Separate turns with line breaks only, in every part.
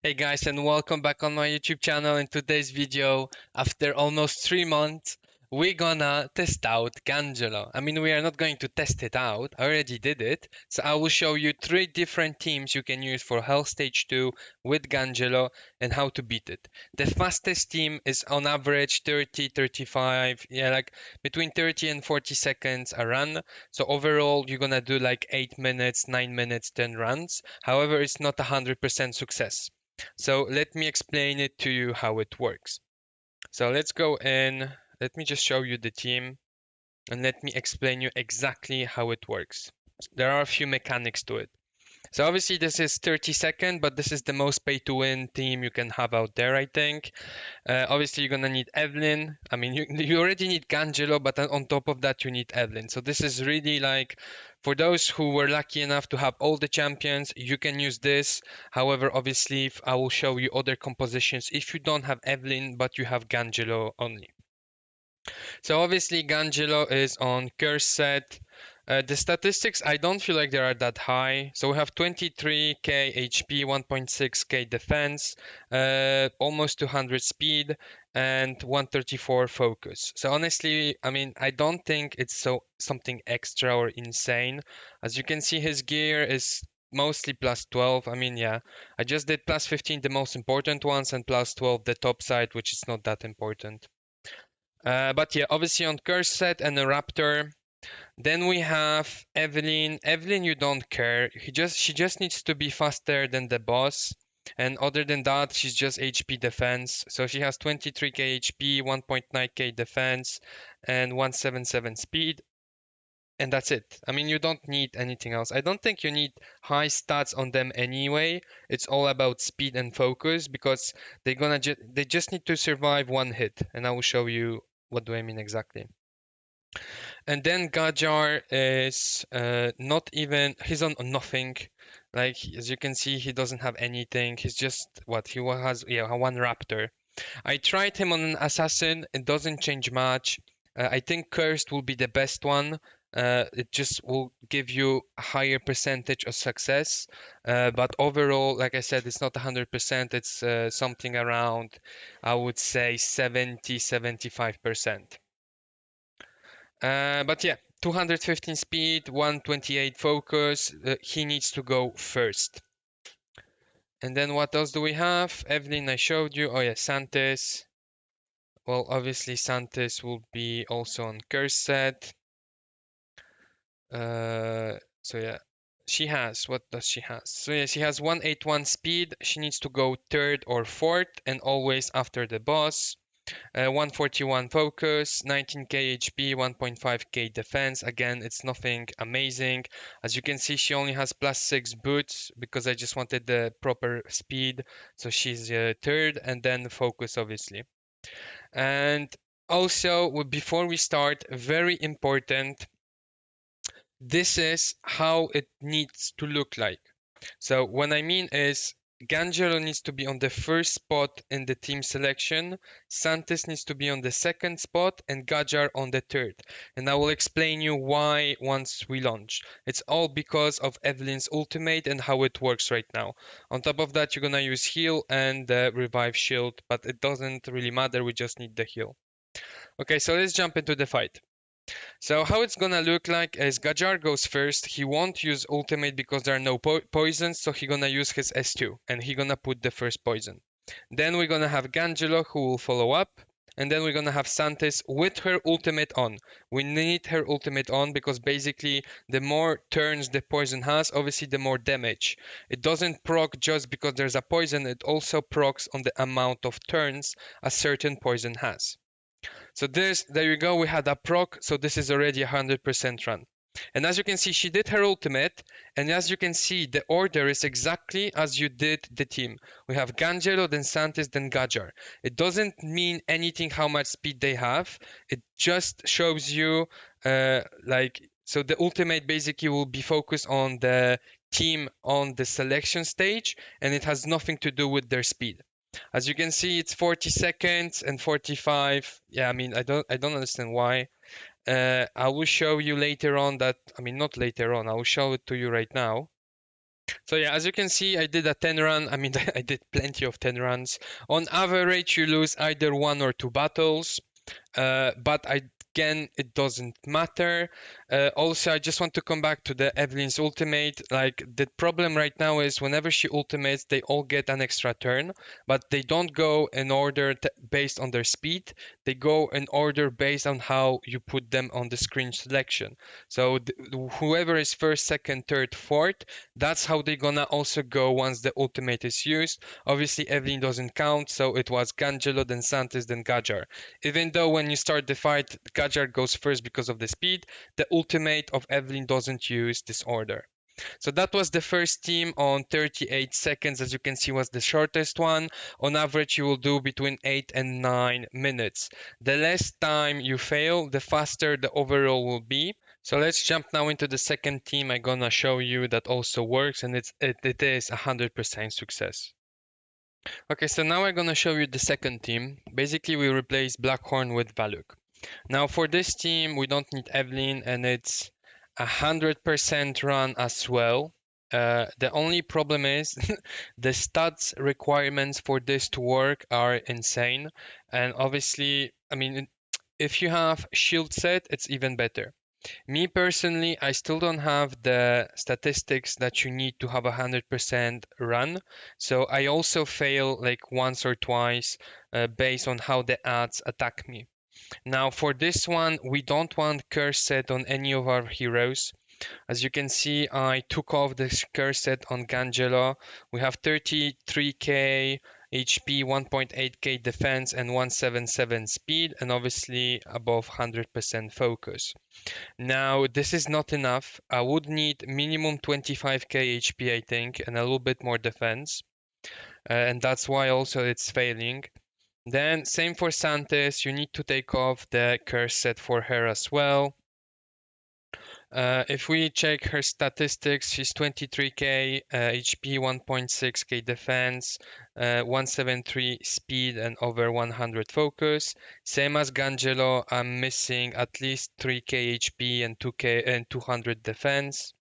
Hey guys, and welcome back on my YouTube channel. In today's video, after almost 3 months, we're gonna test out Gangelo. We are not going to test it out, I already did it. So I will show you 3 different teams you can use for Hell Stage 2 with Gangelo and how to beat it. The fastest team is on average 30, 35, like between 30 and 40 seconds a run. So overall, you're gonna do like 8 minutes, 9 minutes, 10 runs. However, it's not 100% success. So let me explain it to you how it works. So let's go in. Let me just show you the team and let me explain you exactly how it works. There are a few mechanics to it. So obviously this is 30-second, but this is the most pay to win team you can have out there, I think. Obviously you're gonna need Evelyn. You already need Gangelo, but on top of that you need Evelyn. So this is really like for those who were lucky enough to have all the champions, you can use this. However, obviously I will show you other compositions if you don't have Evelyn, but you have Gangelo only. So obviously Gangelo is on curse set. The statistics, I don't feel like they are that high. So we have 23k HP, 1.6k defense, almost 200 speed, and 134 focus. So honestly, I don't think it's something extra or insane. As you can see, his gear is mostly plus 12. Yeah, I just did plus 15 the most important ones and plus 12 the top side, which is not that important. But yeah, obviously on curse set and a raptor. Then we have Evelyn. Evelyn, you don't care. She just needs to be faster than the boss. And other than that, she's just HP defense. So she has 23k HP, 1.9k defense, and 177 speed. And that's it. You don't need anything else. I don't think you need high stats on them anyway. It's all about speed and focus because they just need to survive one hit. And I will show you what do I mean exactly. And then Gajar is not even, he's on nothing. Like, as you can see, he doesn't have anything. He's just, what, he has, yeah, one raptor. I tried him on an assassin. It doesn't change much. I think cursed will be the best one. It just will give you a higher percentage of success. But overall, like I said, it's not 100%. It's something around, I would say 70, 75%. But yeah, 215 speed, 128 focus. He needs to go first. And then what else do we have? Evelyn, I showed you. Oh yeah, Santis. Well, obviously Santis will be also on curse set. So yeah, what does she has? So yeah, she has 181 speed. She needs to go third or fourth and always after the boss. 141 focus, 19k HP, 1.5k defense. Again, it's nothing amazing. As you can see, she only has plus 6 boots because I just wanted the proper speed. So she's third, and then focus, obviously. And also, before we start, very important, this is how it needs to look like. So what I mean is Gangelo needs to be on the first spot in the team selection, Santis needs to be on the second spot, and Gajar on the third. And I will explain you why once we launch. It's all because of Evelyn's ultimate and how it works right now. On top of that, you're gonna use heal and revive shield, but it doesn't really matter, we just need the heal. Okay, so let's jump into the fight. So how it's gonna look like is Gajar goes first. He won't use ultimate because there are no poisons, so he gonna use his S2 and he gonna put the first poison. Then we're gonna have Gangelo who will follow up. And then we're gonna have Santis with her ultimate on. We need her ultimate on because basically the more turns the poison has, obviously the more damage. It doesn't proc just because there's a poison, it also procs on the amount of turns a certain poison has. So there you go, we had a proc, so this is already 100% run. And as you can see, she did her ultimate, and as you can see, the order is exactly as you did the team. We have Gangelo, then Santis, then Gajar. It doesn't mean anything how much speed they have, it just shows you, so the ultimate basically will be focused on the team on the selection stage, and it has nothing to do with their speed. As you can see, it's 40 seconds and 45. Yeah, I don't understand why. I will show you later on that, not later on, I will show it to you right now. So yeah, as you can see, I did a 10 run. I mean, I did plenty of 10 runs. On average, you lose either 1 or 2 battles. But again, it doesn't matter. Also, I just want to come back to the Evelyn's ultimate. Like, the problem right now is whenever she ultimates, they all get an extra turn, but they don't go in order based on their speed. They go in order based on how you put them on the screen selection. So whoever is first, second, third, fourth, that's how they're gonna also go once the ultimate is used. Obviously, Evelyn doesn't count, so it was Gangelo, then Santis, then Gajar. Even though when you start the fight, Gajar goes first because of the speed, the ultimate of Evelyn doesn't use this order. So that was the first team on 38 seconds, as you can see, was the shortest one. On average, you will do between 8 and 9 minutes. The less time you fail, the faster the overall will be. So let's jump now into the second team. I'm gonna show you that also works, and it is 100% success. Okay, so now I'm gonna show you the second team. Basically, we replace Blackhorn with Valuk. Now for this team, we don't need Evelyn, and it's 100% run as well. The only problem is the stats requirements for this to work are insane. And obviously, I mean, if you have shield set, it's even better. Me personally, I still don't have the statistics that you need to have 100% run. So I also fail like once or twice based on how the ads attack me. Now for this one, we don't want curse set on any of our heroes. As you can see, I took off the curse set on Gangelo. We have 33k HP, 1.8k defense, and 177 speed, and obviously above 100% focus. Now, this is not enough. I would need minimum 25k HP, I think, and a little bit more defense. And that's why also it's failing. Then, same for Santis, you need to take off the curse set for her as well. If we check her statistics, she's 23k HP, 1.6k defense, 173 speed, and over 100 focus. Same as Gangelo, I'm missing at least 3k HP and 2k and 200 defense.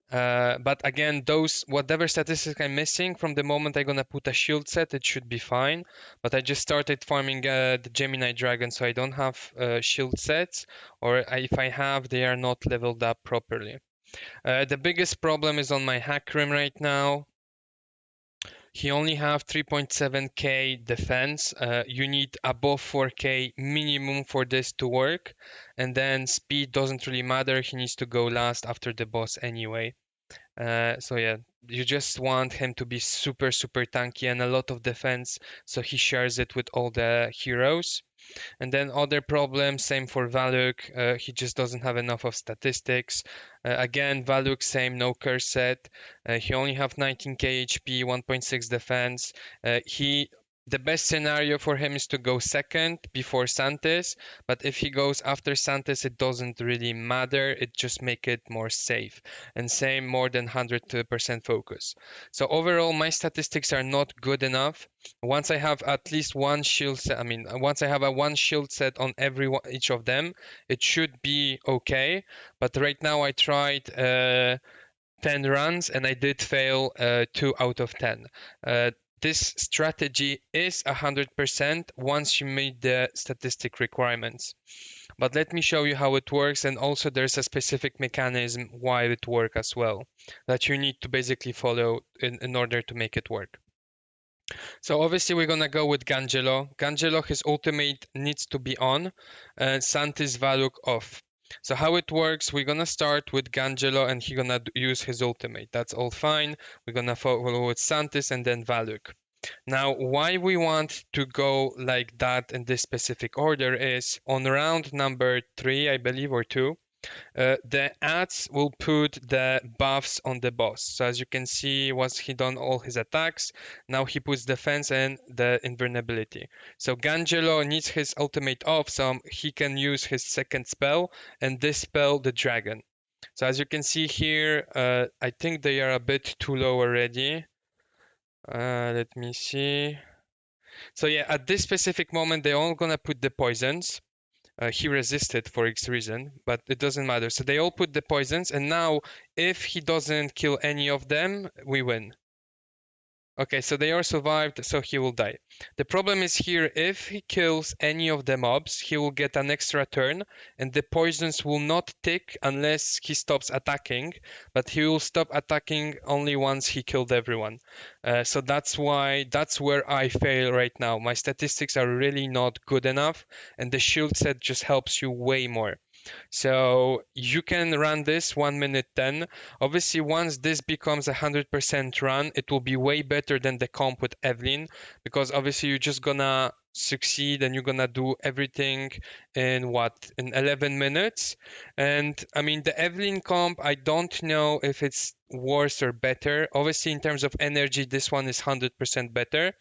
But again, those whatever statistics I'm missing, from the moment I'm gonna put a shield set, it should be fine. But I just started farming the Gemini Dragon, so I don't have shield sets, or if I have, they are not leveled up properly. The biggest problem is on my Hakrim right now. He only have 3.7k defense. You need above 4k minimum for this to work, and then speed doesn't really matter. He needs to go last after the boss anyway. So yeah, you just want him to be super, super tanky and a lot of defense, so he shares it with all the heroes. And then other problems, same for Valuk. He just doesn't have enough of statistics. Again, Valuk, same, no curse set. He only have 19k HP, 1.6 defense. The best scenario for him is to go second before Santis, but if he goes after Santis, it doesn't really matter. It just make it more safe. And same, more than 100% focus. So overall, my statistics are not good enough. Once I have at least one shield set, I mean, once I have a one shield set on each of them, it should be okay. But right now I tried 10 runs and I did fail 2 out of 10. This strategy is 100% once you meet the statistic requirements. But let me show you how it works, and also there's a specific mechanism why it works as well that you need to basically follow in order to make it work. So obviously we're gonna go with Gangelo. Gangelo, his ultimate needs to be on, and Santis Valuk off. So how it works, we're gonna start with Gangelo and he's gonna use his ultimate. That's all fine. We're gonna follow with Santis and then Valuk. Now, why we want to go like that in this specific order is on round number 3, I believe, or 2, the ads will put the buffs on the boss. So as you can see, once he done all his attacks, now he puts defense and the invulnerability. So Gangelo needs his ultimate off, so he can use his second spell and dispel the dragon. So as you can see here, I think they are a bit too low already. Let me see. So yeah, at this specific moment, they're all gonna put the poisons. He resisted for X reason, but it doesn't matter. So they all put the poisons, and now if he doesn't kill any of them, we win. Okay, so they are survived, so he will die. The problem is here, if he kills any of the mobs, he will get an extra turn, and the poisons will not tick unless he stops attacking, but he will stop attacking only once he killed everyone. So that's where I fail right now. My statistics are really not good enough, and the shield set just helps you way more. So you can run this 1 minute 10. Obviously, once this becomes a 100% run, it will be way better than the comp with Evelyn, because obviously you're just gonna succeed and you're gonna do everything in what, in 11 minutes. And I mean, the Evelyn comp, I don't know if it's worse or better. Obviously, in terms of energy, this one is 100% better.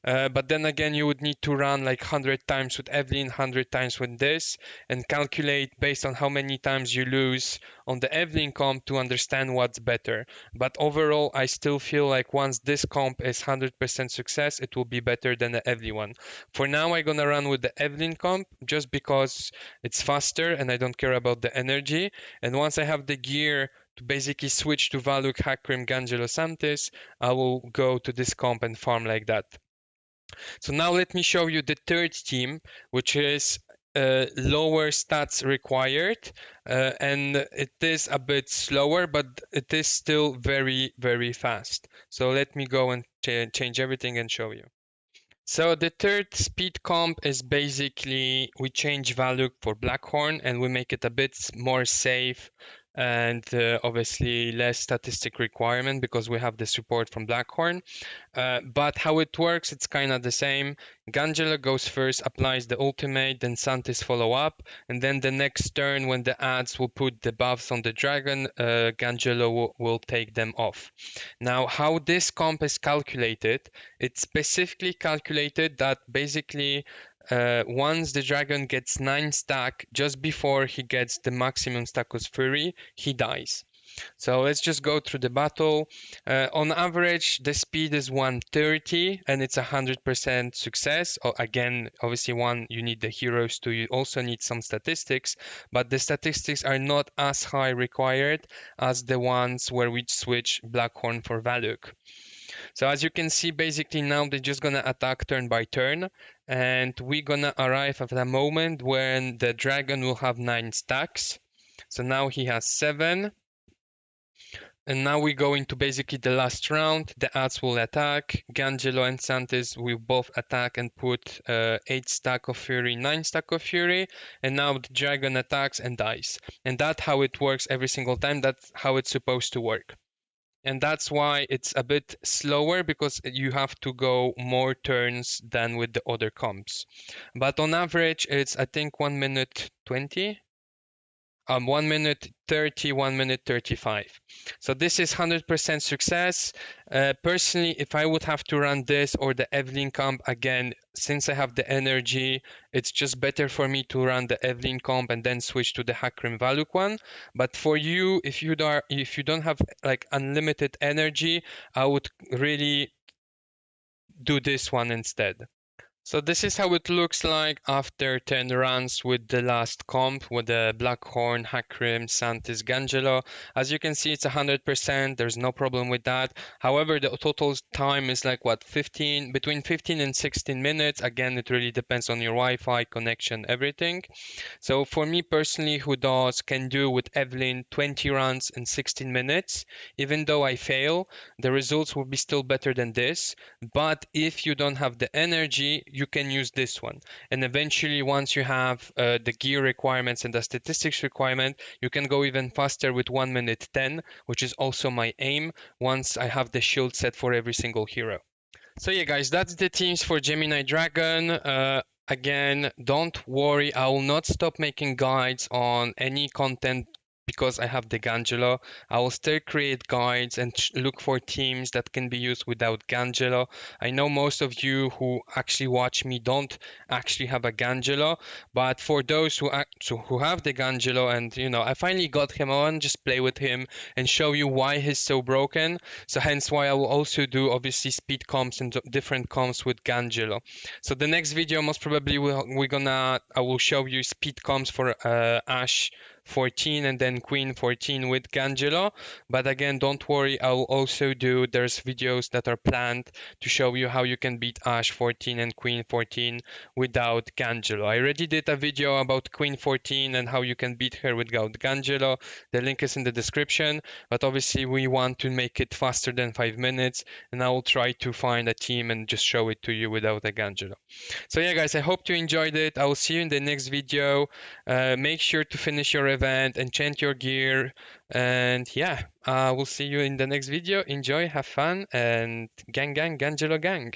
But then again, you would need to run like 100 times with Evelyn, 100 times with this, and calculate based on how many times you lose on the Evelyn comp to understand what's better. But overall, I still feel like once this comp is 100% success, it will be better than the Evelyn one. For now, I'm gonna run with the Evelyn comp just because it's faster and I don't care about the energy. And once I have the gear to basically switch to Valuk, Hakrim, Gangelo, Santis, I will go to this comp and farm like that. So now let me show you the third team, which is lower stats required, and it is a bit slower, but it is still very, very fast. So let me go and change everything and show you. So the third speed comp is basically we change value for Blackhorn and we make it a bit more safe and obviously less statistic requirement because we have the support from Blackhorn. But how it works, it's kind of the same. Gangela goes first, applies the ultimate, then Santis follow up, and then the next turn when the ads will put the buffs on the dragon, Gangelo will take them off. Now, how this comp is calculated, it's specifically calculated that basically once the dragon gets 9 stack, just before he gets the maximum stack of fury, he dies. So let's just go through the battle. On average, the speed is 130 and it's 100% success. Again, obviously, you need the heroes, two, you also need some statistics, but the statistics are not as high required as the ones where we switch Blackhorn for Valuk. So as you can see, basically now they're just gonna attack turn by turn, and we're gonna arrive at a moment when the dragon will have 9 stacks. So now he has 7. And now we go into basically the last round. The ads will attack. Gangelo and Santis will both attack and put 8 stack of fury, 9 stack of fury. And now the dragon attacks and dies. And that's how it works every single time. That's how it's supposed to work. And that's why it's a bit slower because you have to go more turns than with the other comps. But on average, it's I think 1 minute 20. 1 minute 30, 1 minute 35. So this is 100% success. Personally, if I would have to run this or the Evelyn comp again, since I have the energy, it's just better for me to run the Evelyn comp and then switch to the Hakrim Valuk one. But for you, if you don't have like unlimited energy, I would really do this one instead. So this is how it looks like after 10 runs with the last comp with the Blackhorn, Hakrim, Santis, Gangelo. As you can see, it's 100%. There's no problem with that. However, the total time is like what, between 15 and 16 minutes. Again, it really depends on your Wi-Fi connection, everything. So for me personally, can do with Evelyn 20 runs in 16 minutes. Even though I fail, the results will be still better than this. But if you don't have the energy, you can use this one. And eventually, once you have the gear requirements and the statistics requirement, you can go even faster with 1 minute 10, which is also my aim once I have the shield set for every single hero. So yeah, guys, that's the teams for Gemini Dragon. Again, don't worry, I will not stop making guides on any content because I have the Gangelo. I will still create guides and look for teams that can be used without Gangelo. I know most of you who actually watch me don't actually have a Gangelo, but for those who have the Gangelo, and I finally got him on, just play with him and show you why he's so broken. So hence why I will also do obviously speed comps and different comps with Gangelo. So the next video most probably I will show you speed comps for Ash 14 and then Queen 14 with Gangelo. But again, don't worry, I'll also there's videos that are planned to show you how you can beat Ash 14 and Queen 14 without Gangelo. I already did a video about Queen 14 and how you can beat her without Gangelo. The link is in the description, but obviously we want to make it faster than 5 minutes, and I will try to find a team and just show it to you without a Gangelo. So yeah, guys, I hope you enjoyed it. I will see you in the next video. Make sure to finish your event, enchant your gear, and yeah, we'll see you in the next video. Enjoy, have fun, and gang, Gangelo gang.